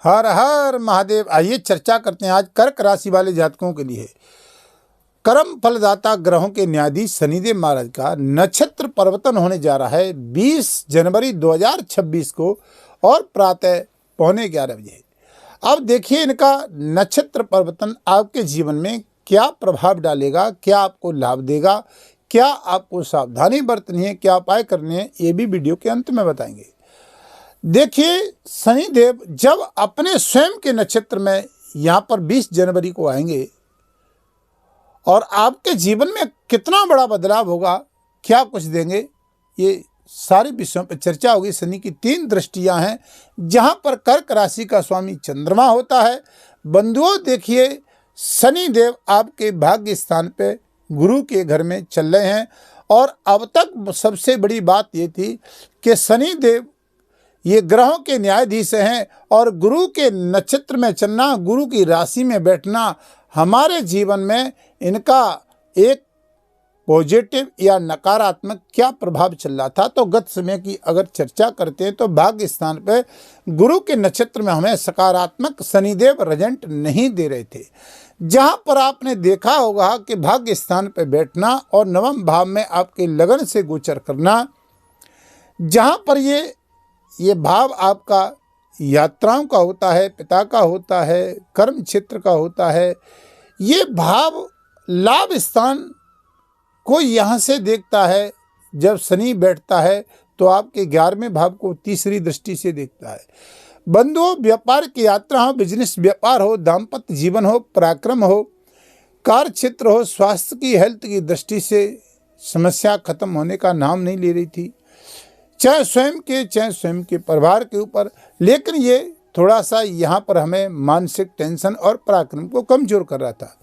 हर हर महादेव। आइए चर्चा करते हैं आज कर्क राशि वाले जातकों के लिए। कर्म फलदाता ग्रहों के न्यायाधीश शनिदेव महाराज का नक्षत्र परिवर्तन होने जा रहा है 20 जनवरी 2026 को और प्रातः 11:15 बजे। अब देखिए इनका नक्षत्र परिवर्तन आपके जीवन में क्या प्रभाव डालेगा, क्या आपको लाभ देगा, क्या आपको सावधानी बरतनी है, क्या उपाय करने हैं, ये भी वीडियो के अंत में बताएंगे। देखिए शनिदेव जब अपने स्वयं के नक्षत्र में यहाँ पर 20 जनवरी को आएंगे और आपके जीवन में कितना बड़ा बदलाव होगा, क्या कुछ देंगे, ये सारे विषयों पर चर्चा होगी। शनि की 3 दृष्टियां हैं जहां पर कर्क राशि का स्वामी चंद्रमा होता है। बंधुओं देखिए शनिदेव आपके भाग्य स्थान पे गुरु के घर में चल रहे हैं और अब तक सबसे बड़ी बात ये थी कि शनिदेव ये ग्रहों के न्यायाधीश हैं और गुरु के नक्षत्र में चलना, गुरु की राशि में बैठना हमारे जीवन में इनका एक पॉजिटिव या नकारात्मक क्या प्रभाव चल रहा था। तो गत समय की अगर चर्चा करते हैं तो भाग्य स्थान पर गुरु के नक्षत्र में हमें सकारात्मक शनिदेव रिजल्ट नहीं दे रहे थे। जहां पर आपने देखा होगा कि भाग्य स्थान पर बैठना और नवम भाव में आपके लगन से गोचर करना, जहां पर ये भाव आपका यात्राओं का होता है, पिता का होता है, कर्म क्षेत्र का होता है। ये भाव लाभ स्थान को यहाँ से देखता है। जब शनि बैठता है तो आपके 11वें भाव को तीसरी दृष्टि से देखता है। बंधुओं व्यापार की यात्रा हो, बिजनेस व्यापार हो, दाम्पत्य जीवन हो, पराक्रम हो, कार्य क्षेत्र हो, स्वास्थ्य की हेल्थ की दृष्टि से समस्या खत्म होने का नाम नहीं ले रही थी, चाहे स्वयं के परिवार के ऊपर। लेकिन ये थोड़ा सा यहाँ पर हमें मानसिक टेंशन और पराक्रम को कमजोर कर रहा था।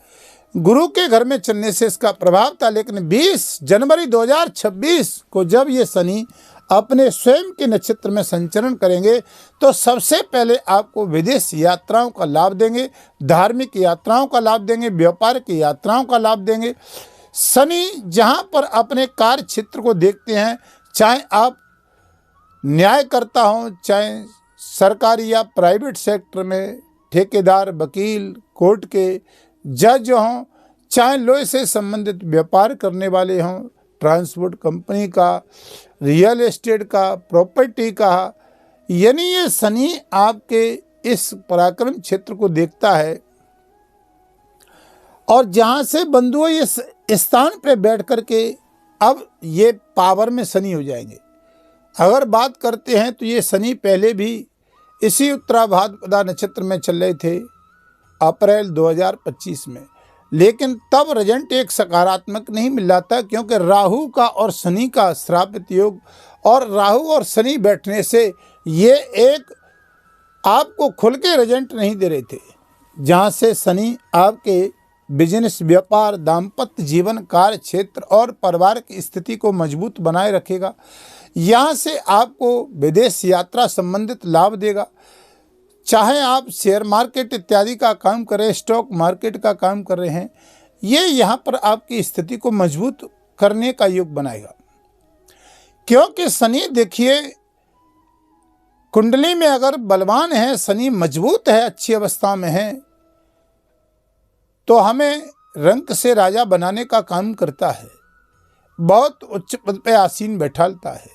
गुरु के घर में चलने से इसका प्रभाव था। लेकिन 20 जनवरी 2026 को जब ये शनि अपने स्वयं के नक्षत्र में संचरण करेंगे तो सबसे पहले आपको विदेश यात्राओं का लाभ देंगे, धार्मिक यात्राओं का लाभ देंगे, व्यापार की यात्राओं का लाभ देंगे। शनि जहाँ पर अपने कार्य क्षेत्र को देखते हैं, चाहे आप न्यायकर्ता हों, चाहे सरकारी या प्राइवेट सेक्टर में ठेकेदार, वकील, कोर्ट के जज हों, चाहे लोहे से संबंधित व्यापार करने वाले हों, ट्रांसपोर्ट कंपनी का, रियल एस्टेट का, प्रॉपर्टी का, यानी ये शनि आपके इस पराक्रम क्षेत्र को देखता है। और जहाँ से बंधुओं ये स्थान पे बैठ कर के अब ये पावर में शनि हो जाएंगे। अगर बात करते हैं तो ये शनि पहले भी इसी उत्तराभाद्र नक्षत्र में चल रहे थे अप्रैल 2025 में, लेकिन तब रिजल्ट एक सकारात्मक नहीं मिल रहा था, क्योंकि राहु का और शनि का श्रापित योग और राहु और शनि बैठने से ये एक आपको खुल के रिजल्ट नहीं दे रहे थे। जहाँ से शनि आपके बिजनेस, व्यापार, दाम्पत्य जीवन, कार्य क्षेत्र और परिवार की स्थिति को मजबूत बनाए रखेगा। यहाँ से आपको विदेश यात्रा संबंधित लाभ देगा। चाहे आप शेयर मार्केट इत्यादि का काम करें, स्टॉक मार्केट का काम कर रहे हैं, ये यहाँ पर आपकी स्थिति को मजबूत करने का योग बनाएगा। क्योंकि शनि देखिए कुंडली में अगर बलवान है, शनि मजबूत है, अच्छी अवस्था में है, तो हमें रंक से राजा बनाने का काम करता है, बहुत उच्च पद पे आसीन बैठालता है,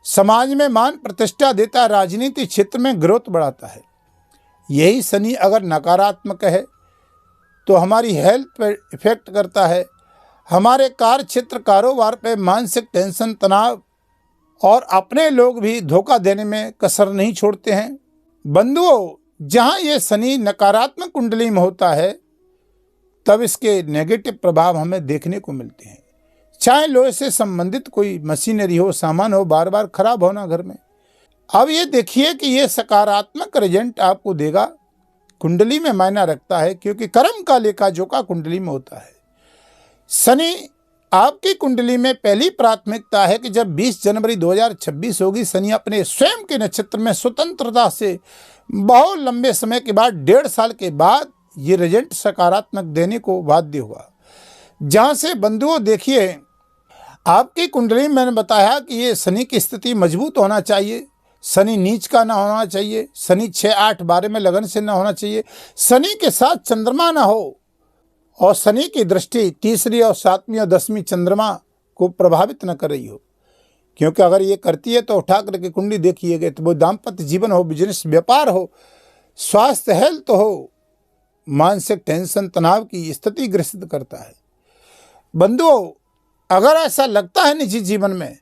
समाज में मान प्रतिष्ठा देता है, राजनीति क्षेत्र में ग्रोथ बढ़ाता है। यही शनि अगर नकारात्मक है तो हमारी हेल्थ पर इफेक्ट करता है, हमारे कार्य क्षेत्र, कारोबार पे मानसिक टेंशन, तनाव और अपने लोग भी धोखा देने में कसर नहीं छोड़ते हैं। बंधुओं जहाँ ये शनि नकारात्मक कुंडली में होता है तब इसके नेगेटिव प्रभाव हमें देखने को मिलते हैं। चाहे लोहे से संबंधित कोई मशीनरी हो, सामान हो, बार बार खराब होना घर में। अब ये देखिए कि ये सकारात्मक रिजल्ट आपको देगा। कुंडली में मायना रखता है, क्योंकि कर्म का लेखा जोखा कुंडली में होता है। शनि आपकी कुंडली में पहली प्राथमिकता है कि जब 20 जनवरी 2026 होगी, शनि अपने स्वयं के नक्षत्र में स्वतंत्रता से बहुत लंबे समय के बाद, 1.5 साल के बाद ये रिजल्ट सकारात्मक देने को बाध्य हुआ। जहाँ से बंधुओं देखिए आपकी कुंडली में मैंने बताया कि ये शनि की स्थिति मजबूत होना चाहिए, शनि नीच का ना होना चाहिए, शनि 6, 8, 12 में लगन से ना होना चाहिए, शनि के साथ चंद्रमा ना हो, और शनि की दृष्टि तीसरी और 7वीं और 10वीं चंद्रमा को प्रभावित न कर रही हो। क्योंकि अगर ये करती है तो उठा करके कुंडली देखिएगा तो वो दाम्पत्य जीवन हो, बिजनेस व्यापार हो, स्वास्थ्य हेल्थ हो, मानसिक टेंशन तनाव की स्थिति ग्रसित करता है। बंधुओं, अगर ऐसा लगता है निजी जीवन में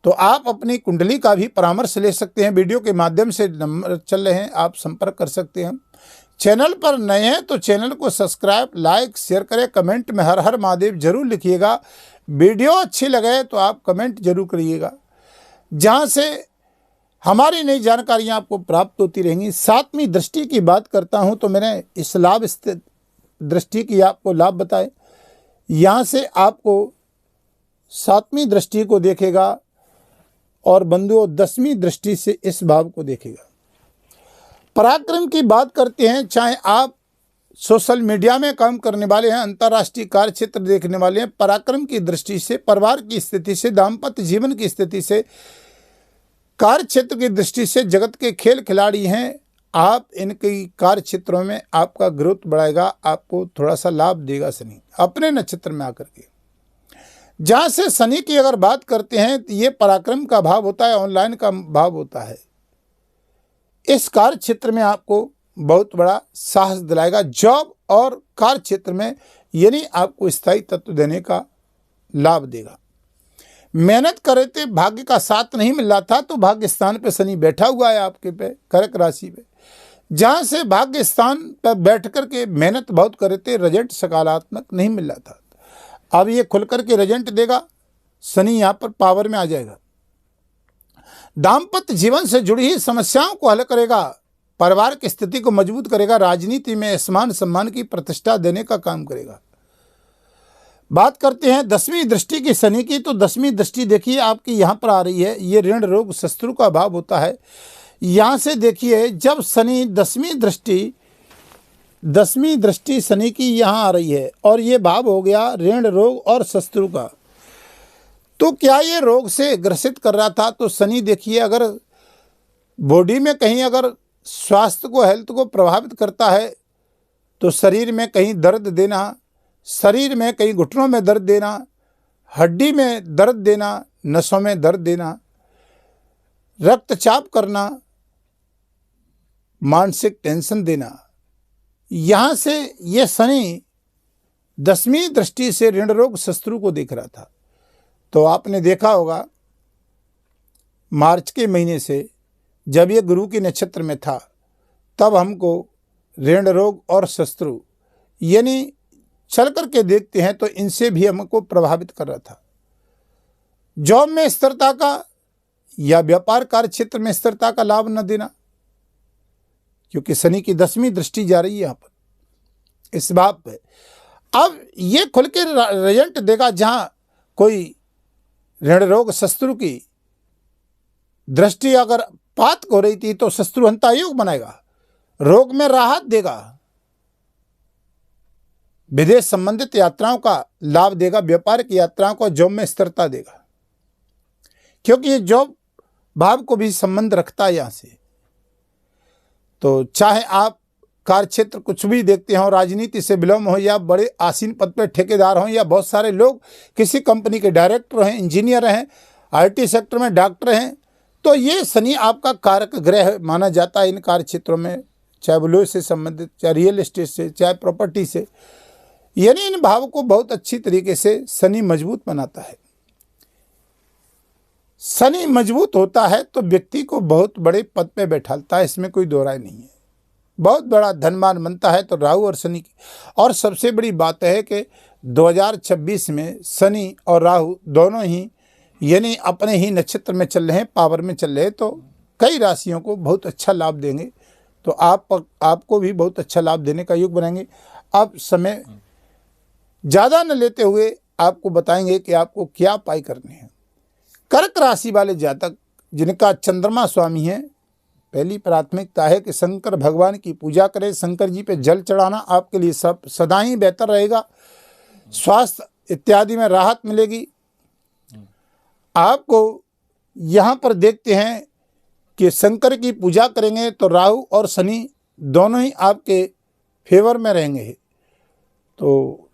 तो आप अपनी कुंडली का भी परामर्श ले सकते हैं। वीडियो के माध्यम से नंबर चल रहे हैं, आप संपर्क कर सकते हैं। चैनल पर नए हैं तो चैनल को सब्सक्राइब, लाइक, शेयर करें। कमेंट में हर हर महादेव जरूर लिखिएगा। वीडियो अच्छी लगे तो आप कमेंट जरूर करिएगा, जहां से हमारी नई जानकारियां आपको प्राप्त होती रहेंगी। 7वीं दृष्टि की बात करता हूं तो मैंने इस लाभ स्थित दृष्टि की आपको लाभ बताए। यहां से आपको 7वीं दृष्टि को देखेगा और बंधुओं 10वीं दृष्टि से इस भाव को देखेगा। पराक्रम की बात करते हैं, चाहे आप सोशल मीडिया में काम करने वाले हैं, अंतर्राष्ट्रीय कार्य क्षेत्र देखने वाले हैं, पराक्रम की दृष्टि से, परिवार की स्थिति से, दाम्पत्य जीवन की स्थिति से, कार्य क्षेत्र की दृष्टि से जगत के खेल खिलाड़ी हैं आप, इनके कार्य क्षेत्रों में आपका ग्रोथ बढ़ाएगा, आपको थोड़ा सा लाभ देगा शनि अपने नक्षत्र में आकर के। जहाँ से शनि की अगर बात करते हैं तो ये पराक्रम का भाव होता है, ऑनलाइन का भाव होता है। इस कार्य क्षेत्र में आपको बहुत बड़ा साहस दिलाएगा। जॉब और कार्य क्षेत्र में यानी आपको स्थायी तत्व देने का लाभ देगा। मेहनत करे थे, भाग्य का साथ नहीं मिल रहा था तो भाग्य स्थान पे शनि बैठा हुआ है आपके पे, कर्क राशि पे, जहां से भाग्य स्थान पर बैठ करके मेहनत बहुत करे थे, रिजल्ट सकारात्मक नहीं मिल रहा था। अब ये खुल करके रिजल्ट देगा, शनि यहाँ पर पावर में आ जाएगा। दाम्पत्य जीवन से जुड़ी हुई समस्याओं को हल करेगा, परिवार की स्थिति को मजबूत करेगा, राजनीति में मान सम्मान की प्रतिष्ठा देने का काम करेगा। बात करते हैं 10वीं दृष्टि की शनि की, तो 10वीं दृष्टि देखिए आपकी यहाँ पर आ रही है। ये ऋण रोग शत्रु का भाव होता है। यहाँ से देखिए जब शनि 10वीं दृष्टि शनि की यहाँ आ रही है और ये भाव हो गया ऋण रोग और शत्रु का, तो क्या ये रोग से ग्रसित कर रहा था? तो शनि देखिए अगर बॉडी में कहीं अगर स्वास्थ्य को, हेल्थ को प्रभावित करता है तो शरीर में कहीं दर्द देना, शरीर में कहीं घुटनों में दर्द देना, हड्डी में दर्द देना, नसों में दर्द देना, रक्तचाप करना, मानसिक टेंशन देना, यहाँ से ये शनि 10वीं दृष्टि से ऋण रोग शत्रु को देख रहा था। तो आपने देखा होगा मार्च के महीने से जब ये गुरु के नक्षत्र में था तब हमको ऋण रोग और शत्रु यानी चल करके देखते हैं तो इनसे भी हमको प्रभावित कर रहा था। जॉब में स्थिरता का या व्यापार कार्य क्षेत्र में स्थिरता का लाभ न देना, क्योंकि शनि की 10वीं दृष्टि जा रही है यहाँ पर इस बात पे। अब ये खुल के रिजल्ट देगा, जहां कोई ऋण रोग शत्रु की दृष्टि अगर पात हो रही थी तो शत्रुहंता योग बनाएगा, रोग में राहत देगा, विदेश संबंधित यात्राओं का लाभ देगा, व्यापार की यात्राओं को, जॉब में स्थिरता देगा, क्योंकि ये जॉब भाव को भी संबंध रखता है यहाँ से। तो चाहे आप कार्य क्षेत्र कुछ भी देखते हो, राजनीति से बिलोंग हो या बड़े आसीन पद पर ठेकेदार हों या बहुत सारे लोग किसी कंपनी के डायरेक्टर हैं, इंजीनियर हैं, आईटी सेक्टर में डॉक्टर हैं, तो ये शनि आपका कारक ग्रह माना जाता है इन कार्य क्षेत्रों में, चाहे वो लॉ से संबंधित, चाहे रियल एस्टेट से, चाहे प्रॉपर्टी से, यानी इन भाव को बहुत अच्छी तरीके से शनि मजबूत बनाता है। शनि मजबूत होता है तो व्यक्ति को बहुत बड़े पद पे बैठाता है, इसमें कोई दो राय नहीं है, बहुत बड़ा धनवान बनता है। तो राहु और शनि की, और सबसे बड़ी बात है कि 2026 में शनि और राहु दोनों ही यानी अपने ही नक्षत्र में चल रहे हैं, पावर में चल रहे हैं, तो कई राशियों को बहुत अच्छा लाभ देंगे। तो आपको भी बहुत अच्छा लाभ देने का योग बनाएंगे। अब समय ज़्यादा न लेते हुए आपको बताएंगे कि आपको क्या उपाय करने हैं। कर्क राशि वाले जातक जिनका चंद्रमा स्वामी है, पहली प्राथमिकता है कि शंकर भगवान की पूजा करें, शंकर जी पे जल चढ़ाना आपके लिए सब सदा ही बेहतर रहेगा। स्वास्थ्य इत्यादि में राहत मिलेगी। आपको यहाँ पर देखते हैं कि शंकर की पूजा करेंगे तो राहु और शनि दोनों ही आपके फेवर में रहेंगे। तो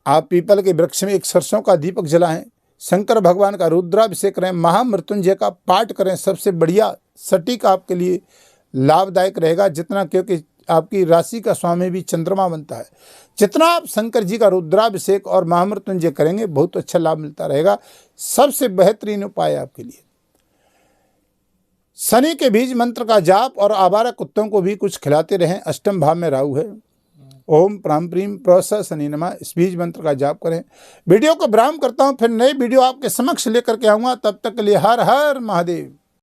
आप पीपल के वृक्ष में एक सरसों का दीपक जलाएं, शंकर भगवान का रुद्राभिषेक करें, महामृत्युंजय का पाठ करें, सबसे बढ़िया सटीक आपके लिए लाभदायक रहेगा। जितना, क्योंकि आपकी राशि का स्वामी भी चंद्रमा बनता है, जितना आप शंकर जी का रुद्राभिषेक और महामृत्युंजय करेंगे बहुत अच्छा लाभ मिलता रहेगा। सबसे बेहतरीन उपाय आपके लिए शनि के बीज मंत्र का जाप और आवारा कुत्तों को भी कुछ खिलाते रहें। अष्टम भाव में राहु है। ओम प्राम प्रीम प्रोस शनि नमः, इस बीज मंत्र का जाप करें। वीडियो को विराम करता हूं, फिर नई वीडियो आपके समक्ष लेकर के आऊंगा। तब तक के लिए हर हर महादेव।